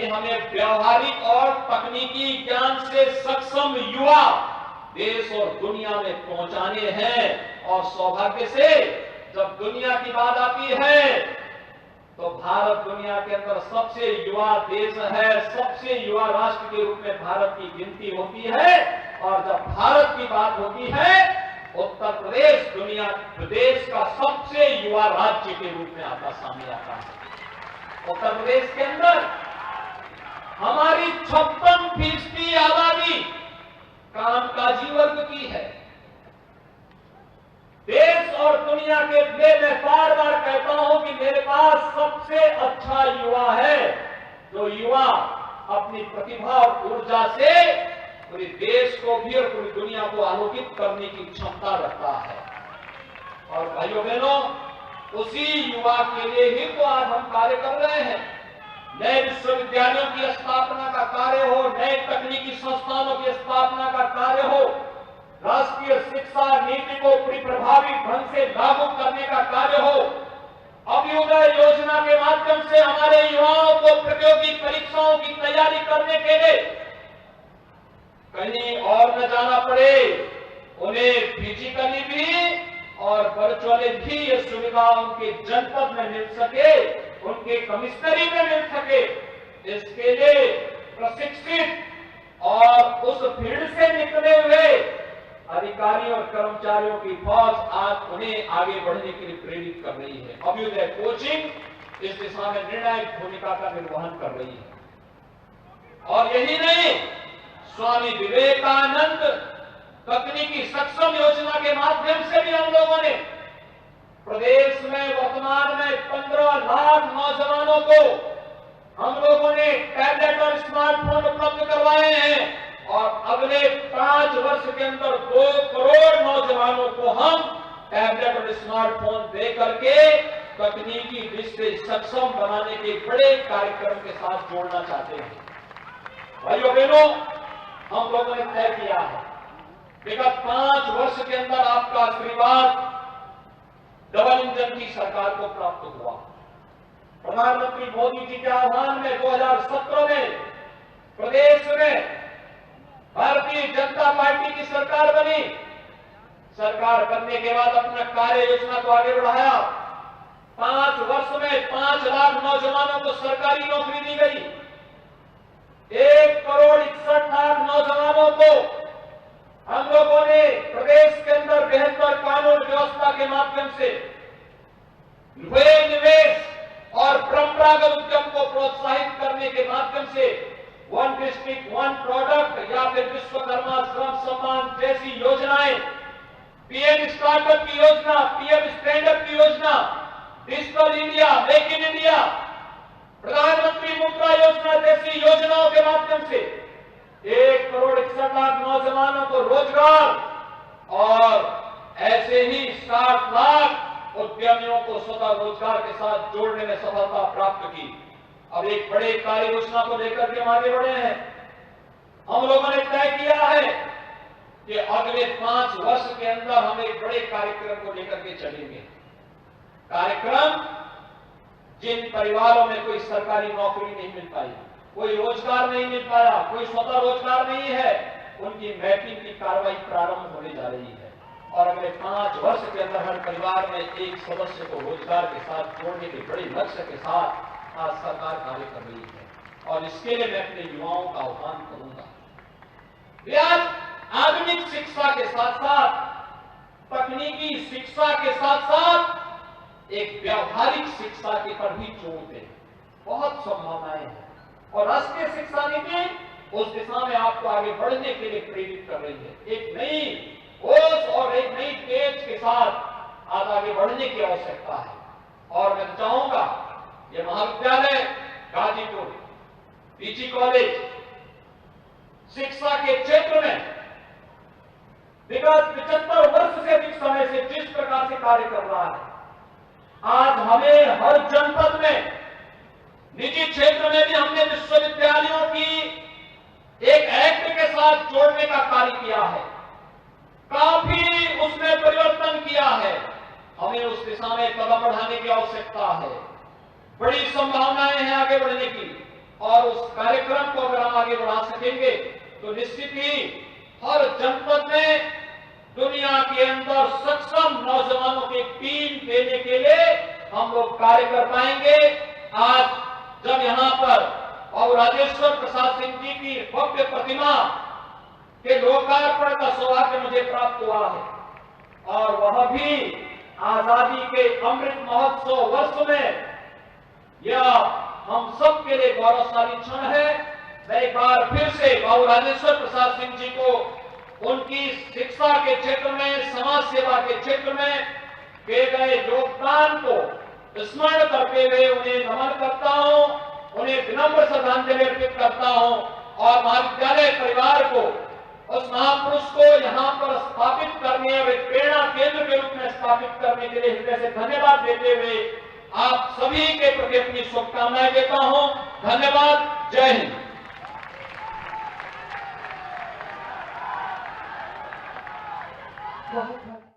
यानी हमें व्यावहारिक और तकनीकी ज्ञान से सक्षम युवा देश और दुनिया में पहुंचाने हैं। और सौभाग्य से जब दुनिया की बात आती है तो भारत दुनिया के अंदर सबसे युवा देश है, सबसे युवा राष्ट्र के रूप में भारत की गिनती होती है। और जब भारत की बात होती है, उत्तर प्रदेश दुनिया देश का सबसे युवा राज्य के रूप में सामने आता है। उत्तर प्रदेश के अंदर हमारी 56% आबादी कामकाजी वर्ग की है। देश और दुनिया के लिए मैं बार बार कहता हूं कि मेरे पास सबसे अच्छा युवा है, जो युवा अपनी प्रतिभा और ऊर्जा से पूरे देश को भी और पूरी दुनिया को आलोकित करने की क्षमता रखता है। और भाइयों बहनों, उसी युवा के लिए ही तो आज हम कार्य कर रहे हैं। नए विश्वविद्यालयों की स्थापना का कार्य हो, नए तकनीकी संस्थानों की स्थापना का कार्य हो, राष्ट्रीय शिक्षा नीति को पूरी प्रभावी ढंग से लागू करने का कार्य हो, अभ्युदय योजना के माध्यम से हमारे युवाओं को प्रतियोगी परीक्षाओं की तैयारी करने के लिए कहीं और न जाना पड़े, उन्हें फिजिकली भी और वर्चुअली भी ये सुविधा उनके जनपद में मिल सके, उनके कमिश्नरी में मिल सके। इसके लिए प्रशिक्षित और उस फील्ड से निकले हुए अधिकारी और कर्मचारियों की फौज आज उन्हें आगे बढ़ने के लिए प्रेरित कर रही है। अभ्युदय कोचिंग इस दिशा में निर्णायक भूमिका का निर्वहन कर रही है। और यही नहीं, स्वामी विवेकानंद तकनीकी सक्षम योजना के माध्यम से भी हम लोगों ने प्रदेश में वर्तमान में 15 लाख नौजवानों को हम लोगों ने टैबलेट और स्मार्टफोन उपलब्ध करवाए हैं। और अगले 5 वर्ष के अंदर 2 करोड़ नौजवानों को हम टैबलेट और स्मार्टफोन दे करके तकनीकी दृष्टि से सक्षम बनाने के बड़े कार्यक्रम के साथ जोड़ना चाहते हैं। भाइयों बहनों, हम लोगों ने तय किया है विगत 5 वर्ष के अंदर आपका आशीर्वाद डबल इंजन की सरकार को प्राप्त हुआ। प्रधानमंत्री मोदी जी के आह्वान में 2017 में प्रदेश में भारतीय जनता पार्टी की सरकार बनी। सरकार बनने के बाद अपना कार्य योजना को आगे बढ़ाया। 5 वर्ष में 5 लाख नौजवानों को सरकारी नौकरी दी गई। 1 करोड़ 61 लाख नौजवानों को हम लोगों ने प्रदेश के अंदर बेहतर कानून व्यवस्था के माध्यम से निवेश और परंपरागत उद्यम को प्रोत्साहित करने के माध्यम से 1 डिस्ट्रिक्ट 1 प्रोडक्ट या फिर विश्वकर्मा श्रम सम्मान जैसी योजनाएं, पीएम स्टार्टअप की योजना, पीएम स्टैंडअप की योजना, digital India, make in India, प्रधानमंत्री मुद्रा योजना जैसी योजनाओं के माध्यम से 1 करोड़ 61 लाख नौजवानों को रोजगार और ऐसे ही 60 लाख उद्यमियों को स्वतः रोजगार के साथ जोड़ने में सफलता प्राप्त की। अब एक बड़े कार्य योजना को लेकर के हम आगे बढ़े हैं। हम लोगों ने तय किया है कि अगले 5 वर्ष के अंदर हम एक बड़े कार्यक्रम को लेकर के चलेंगे। कार्यक्रम जिन परिवारों में कोई सरकारी नौकरी नहीं मिल पाई, कोई रोजगार नहीं मिल पाया, कोई स्वतः रोजगार नहीं है, उनकी मैपिंग की कार्रवाई प्रारंभ होने जा रही है। और अगले 5 वर्ष के अंदर हर परिवार में एक सदस्य को रोजगार के साथ जोड़ने के बड़े लक्ष्य के साथ आज सरकार कार्य कर रही है। और इसके लिए मैं अपने युवाओं का आह्वान करूंगा वे आज आधुनिक शिक्षा के साथ साथ, तकनीकी शिक्षा के साथ साथ एक व्यावहारिक शिक्षा के पर भी जोर दें। बहुत संभावनाएं हैं और राष्ट्रीय शिक्षा नीति उस दिशा में आपको आगे बढ़ने के लिए प्रेरित कर रही है। एक नई होश और एक नई तेज के साथ आज आगे बढ़ने की आवश्यकता है। और मैं चाहूंगा ये महाविद्यालय गाजीपुर, पीजी कॉलेज शिक्षा के क्षेत्र में विगत 75 वर्ष से अधिक समय से जिस प्रकार से कार्य कर रहा है, आज हमें हर जनपद में, निजी क्षेत्र में भी हमने विश्वविद्यालयों की एक एक्ट के साथ जोड़ने का कार्य किया है। काफी उसमें परिवर्तन किया है। हमें उस दिशा में कदम बढ़ाने की आवश्यकता है। बड़ी संभावनाएं हैं आगे बढ़ने की। और उस कार्यक्रम को अगर हम आगे बढ़ा सकेंगे तो निश्चित ही हर जनपद में दुनिया के अंदर सक्षम नौजवानों की टीम देने के लिए हम लोग कार्य कर पाएंगे। आज जब यहाँ पर और राजेश्वर प्रसाद सिंह जी की भव्य प्रतिमा के लोकार्पण का सौभाग्य मुझे प्राप्त हुआ है और वह भी आजादी के अमृत महोत्सव वर्ष में, यह हम सब के लिए गौरवशाली क्षण है। मैं एक बार फिर से बाबू राजेश्वर प्रसाद सिंह जी को उनकी शिक्षा के क्षेत्र में, समाज सेवा के क्षेत्र में किए गए योगदान को स्मरण करते हुए उन्हें नमन करता हूं, उन्हें विनम्र श्रद्धांजलि अर्पित करता हूं और महाविद्यालय परिवार को, उस महापुरुष को यहाँ पर स्थापित करने और एक प्रेरणा केंद्र के रूप में स्थापित करने के लिए हृदय से धन्यवाद देते हुए आप सभी के प्रति अपनी शुभकामनाएं देता हूं। धन्यवाद। जय हिंद। बहुत